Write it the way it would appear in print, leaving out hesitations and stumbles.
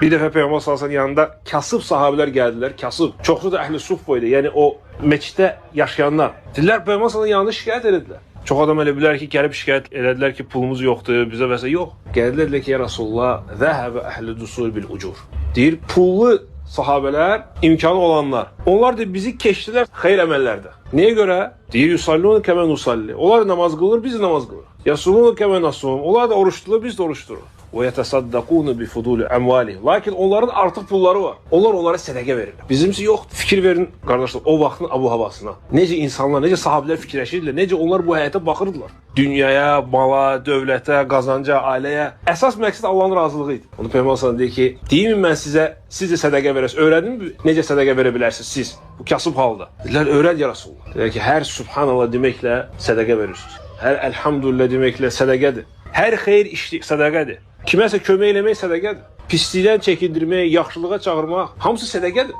Bir dəfə Peyğəmbər sallallahu yanında kasıb sahabelər gəldilər. Kasıb. Çoxsu da əhl-i suffə idi. Yəni o məsciddə yaşayanlar. Dedilər Peyğəmbər sallallahu yanında şikayət etdilər. Çox adam elə bilər ki, gəlib şikayət elədilər ki, pulumuz yoxdur, bizə vəsə yox. Gəldilər dedilər ki, ya Rasulullah, zəhəbə əhli dusul bil ucur. Deyir, pullu sahabelər, imkanı olanlar. Onlar da bizi keçdilər xeyr əməllərdə. Nəyə görə? Deyir, yusallun kəmə nusalli. Onlar namaz qılır, biz namaz qılır. Yasulun kəmə nasum. Onlar da oruç tuturlar, biz də oruç tuturuz. Və yətəsaddaqunu bi fuduli əmvalihim. Lakin onların artıq pulları var. Onlar onlara sədəqə verirlər. Bizimsi yox. Fikir verin qardaşlar, o vaxtın abu-havasına. Necə insanlar, necə sahabelər fikirləşirdilər, necə onlar bu həyata baxırdılar. Dünyaya, mala, dövlətə, qazanca, ailəyə. Əsas məqsəd Allahın razılığı idi. Onu Peyğəmbər sallallahu deyir ki, deyimin mən siz də sədəqə verəsiniz. Öyrəndinmi necə sədəqə verə bilərsiniz siz bu kasıb halda? Dedilər, öyrən ya Rasulullah. Dedilər ki, hər subhanallah deməklə sədəqə verirsiniz. Hər elhamdülillah deməklə sədəqədir. Hər xeyir işlik sədəqədir. Kiməsə kömək eləmək sədəqədir. Pislikdən çəkindirmək, yaxşılığa çağırmaq hamısı sədəqədir.